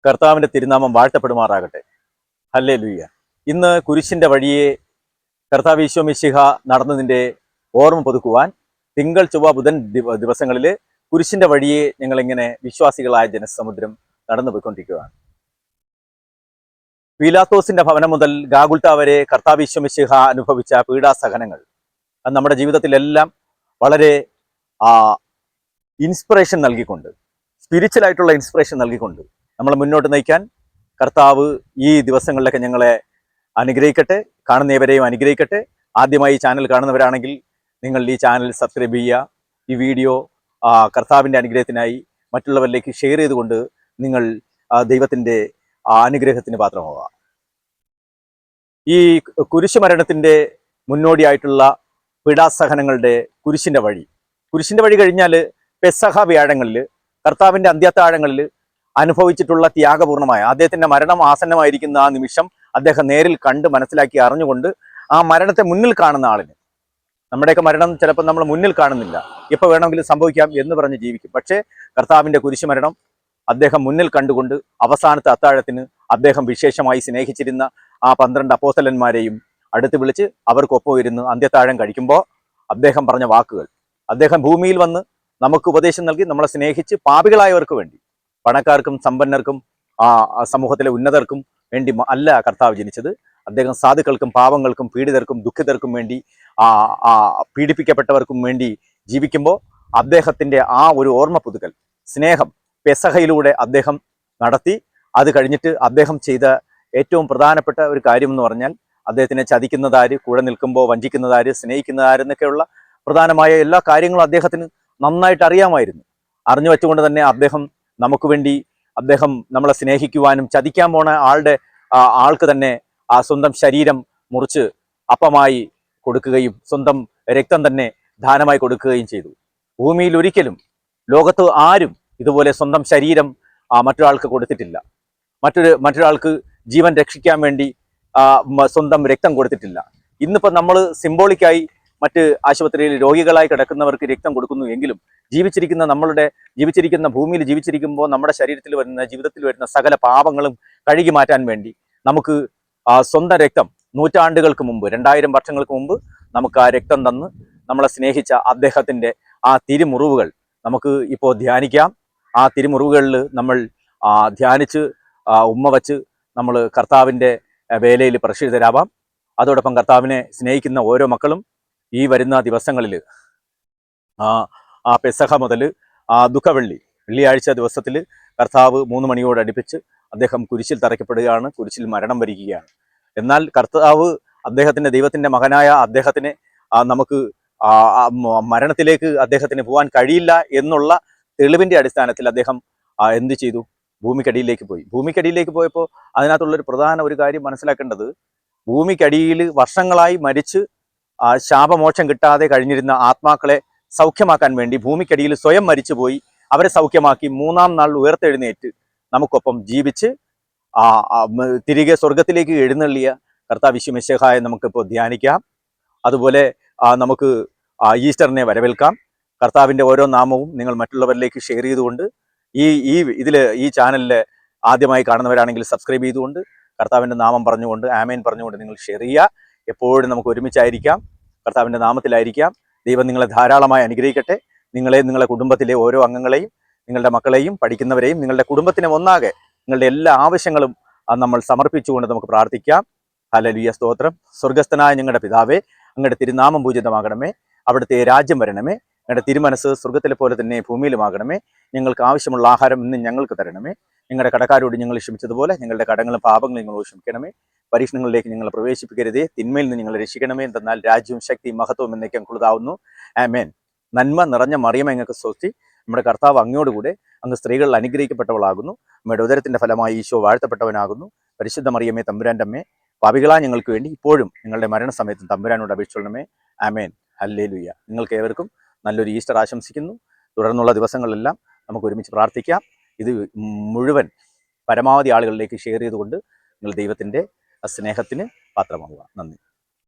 കർത്താവിൻ്റെ തിരുനാമം വാഴ്ത്തപ്പെടുമാറാകട്ടെ. ഹല്ലേലൂയ. ഇന്ന് കുരിശിൻ്റെ വഴിയെ കർത്താവ് ഈശോ മിശിഹ നടന്നതിൻ്റെ ഓർമ്മ പുതുക്കുവാൻ തിങ്കൾ ചൊവ്വ ബുധൻ ദിവസങ്ങളിൽ കുരിശിൻ്റെ വഴിയെ ഞങ്ങളിങ്ങനെ വിശ്വാസികളായ ജനസമുദ്രം നടന്നു പോയിക്കൊണ്ടിരിക്കുകയാണ്. പീലാത്തോസിന്റെ ഭവനം മുതൽ ഗാഗുൽത്ത വരെ കർത്താവ് ഈശോ മിശിഹ അനുഭവിച്ച പീഡാസഹനങ്ങൾ അത് നമ്മുടെ ജീവിതത്തിലെല്ലാം വളരെ ഇൻസ്പിറേഷൻ നൽകിക്കൊണ്ട്, സ്പിരിച്വലായിട്ടുള്ള ഇൻസ്പിറേഷൻ നൽകിക്കൊണ്ട് നമ്മളെ മുന്നോട്ട് നയിക്കാൻ കർത്താവ് ഈ ദിവസങ്ങളിലൊക്കെ ഞങ്ങളെ അനുഗ്രഹിക്കട്ടെ. കാണുന്നവരെയും അനുഗ്രഹിക്കട്ടെ. ആദ്യമായി ഈ ചാനൽ കാണുന്നവരാണെങ്കിൽ നിങ്ങൾ ഈ ചാനൽ സബ്സ്ക്രൈബ് ചെയ്യുക. ഈ വീഡിയോ കർത്താവിൻ്റെ അനുഗ്രഹത്തിനായി മറ്റുള്ളവരിലേക്ക് ഷെയർ ചെയ്തുകൊണ്ട് നിങ്ങൾ ദൈവത്തിൻ്റെ അനുഗ്രഹത്തിന് പാത്രമാവുക. ഈ കുരിശുമരണത്തിൻ്റെ മുന്നോടിയായിട്ടുള്ള പീഡാസഹനങ്ങളുടെ കുരിശിൻ്റെ വഴി കഴിഞ്ഞാൽ പെസഹ വ്യാഴങ്ങളിൽ, കർത്താവിൻ്റെ അന്ത്യത്താഴങ്ങളിൽ അനുഭവിച്ചിട്ടുള്ള ത്യാഗപൂർണമായ അദ്ദേഹത്തിൻ്റെ മരണം ആസന്നമായിരിക്കുന്ന ആ നിമിഷം അദ്ദേഹം നേരിൽ കണ്ട് മനസ്സിലാക്കി അറിഞ്ഞുകൊണ്ട് ആ മരണത്തെ മുന്നിൽ കാണുന്ന ആളിന്, നമ്മുടെയൊക്കെ മരണം ചിലപ്പോൾ നമ്മൾ മുന്നിൽ കാണുന്നില്ല, ഇപ്പോൾ വേണമെങ്കിലും സംഭവിക്കാം എന്ന് പറഞ്ഞ് ജീവിക്കും. പക്ഷേ കർത്താവിൻ്റെ കുരിശുമരണം അദ്ദേഹം മുന്നിൽ കണ്ടുകൊണ്ട് അവസാനത്തെ അത്താഴത്തിന് അദ്ദേഹം വിശേഷമായി സ്നേഹിച്ചിരുന്ന ആ 12 അപ്പോസ്തലന്മാരെയും അടുത്ത് വിളിച്ച് അവർക്കൊപ്പം ഇരുന്ന് അന്ത്യത്താഴം കഴിക്കുമ്പോൾ അദ്ദേഹം പറഞ്ഞ വാക്കുകൾ, അദ്ദേഹം ഭൂമിയിൽ വന്ന് നമുക്ക് ഉപദേശം നൽകി നമ്മളെ സ്നേഹിച്ച് പാപികളായവർക്ക് വേണ്ടി, പണക്കാർക്കും സമ്പന്നർക്കും സമൂഹത്തിലെ ഉന്നതർക്കും വേണ്ടി അല്ല കർത്താവ് ജനിച്ചത്. അദ്ദേഹം സാധുക്കൾക്കും പാവങ്ങൾക്കും പീഡിതർക്കും ദുഃഖിതർക്കും വേണ്ടി, പീഡിപ്പിക്കപ്പെട്ടവർക്കും വേണ്ടി ജീവിക്കുമ്പോൾ അദ്ദേഹത്തിൻ്റെ ആ ഒരു ഓർമ്മ പുതുക്കൽ സ്നേഹം പെസഹയിലൂടെ അദ്ദേഹം നടത്തി. അത് കഴിഞ്ഞിട്ട് അദ്ദേഹം ചെയ്ത ഏറ്റവും പ്രധാനപ്പെട്ട ഒരു കാര്യം എന്ന് പറഞ്ഞാൽ, അദ്ദേഹത്തിനെ ചതിക്കുന്നതാര്, കൂടെ നിൽക്കുമ്പോൾ വഞ്ചിക്കുന്നതാര്, സ്നേഹിക്കുന്നതാരെന്നൊക്കെയുള്ള പ്രധാനമായ എല്ലാ കാര്യങ്ങളും അദ്ദേഹത്തിന് നന്നായിട്ട് അറിയാമായിരുന്നു. അറിഞ്ഞു വെച്ചുകൊണ്ട് തന്നെ അദ്ദേഹം നമുക്ക് വേണ്ടി, അദ്ദേഹം നമ്മളെ സ്നേഹിക്കുവാനും ചതിക്കാൻ പോണ ആൾക്ക് തന്നെ ആ സ്വന്തം ശരീരം മുറിച്ച് അപ്പമായി കൊടുക്കുകയും സ്വന്തം രക്തം തന്നെ ദാനമായി കൊടുക്കുകയും ചെയ്തു. ഭൂമിയിൽ ഒരിക്കലും ലോകത്ത് ആരും ഇതുപോലെ സ്വന്തം ശരീരം മറ്റൊരാൾക്ക് കൊടുത്തിട്ടില്ല. മറ്റൊരാൾക്ക് ജീവൻ രക്ഷിക്കാൻ വേണ്ടി സ്വന്തം രക്തം കൊടുത്തിട്ടില്ല. ഇന്നിപ്പോൾ നമ്മൾ സിംബോളിക്കായി മറ്റ് ആശുപത്രിയിൽ രോഗികളായി കിടക്കുന്നവർക്ക് രക്തം കൊടുക്കുന്നു എങ്കിലും ജീവിച്ചിരിക്കുന്ന ഭൂമിയിൽ ജീവിച്ചിരിക്കുമ്പോൾ നമ്മുടെ ശരീരത്തിൽ വരുന്ന, ജീവിതത്തിൽ വരുന്ന സകല പാപങ്ങളും കഴുകി മാറ്റാൻ വേണ്ടി നമുക്ക് സ്വന്തം രക്തം നൂറ്റാണ്ടുകൾക്ക് മുമ്പ്, 2000 വർഷങ്ങൾക്ക് മുമ്പ് നമുക്ക് ആ രക്തം തന്ന് നമ്മളെ സ്നേഹിച്ച അദ്ദേഹത്തിൻ്റെ ആ തിരുമുറിവുകൾ നമുക്ക് ഇപ്പോൾ ധ്യാനിക്കാം. ആ തിരുമുറിവുകളിൽ നമ്മൾ ധ്യാനിച്ച് ഉമ്മ വച്ച് നമ്മൾ കർത്താവിൻ്റെ വേലയിൽ പ്രേക്ഷിതരാവാം. അതോടൊപ്പം കർത്താവിനെ സ്നേഹിക്കുന്ന ഓരോ മക്കളും ഈ വരുന്ന ദിവസങ്ങളിൽ ആ പെസഹ മുതൽ വെള്ളിയാഴ്ച ദിവസത്തിൽ കർത്താവ് 3 മണിയോടടുപ്പിച്ച് അദ്ദേഹം കുരിശിൽ തറയ്ക്കപ്പെടുകയാണ്, കുരിശിൽ മരണം വരികയാണ്. എന്നാൽ കർത്താവ് അദ്ദേഹത്തിൻ്റെ, ദൈവത്തിൻ്റെ മകനായ അദ്ദേഹത്തിനെ നമുക്ക് മരണത്തിലേക്ക് അദ്ദേഹത്തിന് പോകാൻ കഴിയില്ല എന്നുള്ള തെളിവിൻ്റെ അടിസ്ഥാനത്തിൽ അദ്ദേഹം എന്ത് ചെയ്തു? ഭൂമിക്കടിയിലേക്ക് പോയി. ഭൂമിക്കടിയിലേക്ക് പോയപ്പോൾ അതിനകത്തുള്ളൊരു പ്രധാന ഒരു കാര്യം മനസ്സിലാക്കേണ്ടത്, ഭൂമിക്കടിയിൽ വർഷങ്ങളായി മരിച്ച് ശാപമോക്ഷം കിട്ടാതെ കഴിഞ്ഞിരുന്ന ആത്മാക്കളെ സൗഖ്യമാക്കാൻ വേണ്ടി ഭൂമിക്കടിയിൽ സ്വയം മരിച്ചുപോയി അവരെ സൗഖ്യമാക്കി 3-ാം നാൾ ഉയർത്തെഴുന്നേറ്റ് നമുക്കൊപ്പം ജീവിച്ച് തിരികെ സ്വർഗത്തിലേക്ക് എഴുന്നള്ളിയ കർത്താവ് ഈശോ മിശിഹായെ നമുക്കിപ്പോൾ ധ്യാനിക്കാം. അതുപോലെ നമുക്ക് ഈസ്റ്ററിനെ വരവേൽക്കാം. കർത്താവിൻ്റെ ഓരോ നാമവും നിങ്ങൾ മറ്റുള്ളവരിലേക്ക് ഷെയർ ചെയ്തുകൊണ്ട്, ഈ ചാനലിൽ ആദ്യമായി കാണുന്നവരാണെങ്കിൽ സബ്സ്ക്രൈബ് ചെയ്തുകൊണ്ട് കർത്താവിൻ്റെ നാമം പറഞ്ഞുകൊണ്ട്, ആമേൻ പറഞ്ഞുകൊണ്ട് നിങ്ങൾ ഷെയർ ചെയ്യുക. എപ്പോഴും നമുക്ക് ഒരുമിച്ചായിരിക്കാം, കർത്താവിൻ്റെ നാമത്തിലായിരിക്കാം. ദൈവം നിങ്ങളെ ധാരാളമായി അനുഗ്രഹിക്കട്ടെ. നിങ്ങളുടെ കുടുംബത്തിലെ ഓരോ അംഗങ്ങളെയും, നിങ്ങളുടെ മക്കളെയും, പഠിക്കുന്നവരെയും, നിങ്ങളുടെ കുടുംബത്തിനെ ഒന്നാകെ നിങ്ങളുടെ എല്ലാ ആവശ്യങ്ങളും നമ്മൾ സമർപ്പിച്ചുകൊണ്ട് നമുക്ക് പ്രാർത്ഥിക്കാം. ഹല്ലേലൂയ, സ്തോത്രം. സ്വർഗസ്ഥനായ ഞങ്ങളുടെ പിതാവേ, അങ്ങയുടെ തിരുനാമം പൂജിതമാകണമേ. അവിടുത്തെ രാജ്യം വരണമേ. ഞങ്ങളുടെ തിരുമനസ് സ്വർഗത്തിലെ പോലെ തന്നെ ഭൂമിയിലുമാകണമേ. ഞങ്ങൾക്ക് ആവശ്യമുള്ള ആഹാരം ഇന്ന് ഞങ്ങൾക്ക് തരണമേ. ഞങ്ങളുടെ കടക്കാരോട് ഞങ്ങൾ ക്ഷമിച്ചതുപോലെ ഞങ്ങളുടെ കടങ്ങളും പാപങ്ങളും നിങ്ങൾ ക്ഷമിക്കണമേ. പരീക്ഷണങ്ങളിലേക്ക് ഞങ്ങൾ പ്രവേശിപ്പിക്കരുതേ, തിന്മയിൽ നിന്ന് ഞങ്ങൾ രക്ഷിക്കണമേ. എന്തെന്നാൽ രാജ്യവും ശക്തിയും മഹത്വവും എന്നേക്കും ഞങ്ങൾക്കുള്ളതാവുന്നു. ആമേൻ. നന്മ നിറഞ്ഞ മറിയമേ, ഞങ്ങൾക്ക് സ്തുതി. നമ്മുടെ കർത്താവ് അങ്ങയോടുകൂടെ, അങ്ങ് സ്ത്രീകളിൽ അനുഗ്രഹിക്കപ്പെട്ടവളാകുന്നു. നമ്മുടെ ഉദരത്തിൻ്റെ ഫലമായി ഈശോ വാഴ്ത്തപ്പെട്ടവനാകുന്നു. പരിശുദ്ധ മറിയമേ, തമ്പുരാൻ്റെ അമ്മേ, പാപികളായ ഞങ്ങൾക്ക് വേണ്ടി ഇപ്പോഴും ഞങ്ങളുടെ മരണസമയത്തും തമ്പുരാനോട് അപേക്ഷിച്ചുകൊള്ളണമേ. ആമേൻ. ഹല്ലേലൂയ. നിങ്ങൾക്ക് ഏവർക്കും നല്ലൊരു ഈസ്റ്റർ ആശംസിക്കുന്നു. തുടർന്നുള്ള ദിവസങ്ങളിലെല്ലാം നമുക്ക് ഒരുമിച്ച് പ്രാർത്ഥിക്കാം. ഇത് മുഴുവൻ പരമാവധി ആളുകളിലേക്ക് ഷെയർ ചെയ്തുകൊണ്ട് നിങ്ങൾ ദൈവത്തിൻ്റെ സ്നേഹത്തിന് പാത്രമാവുക. നന്ദി.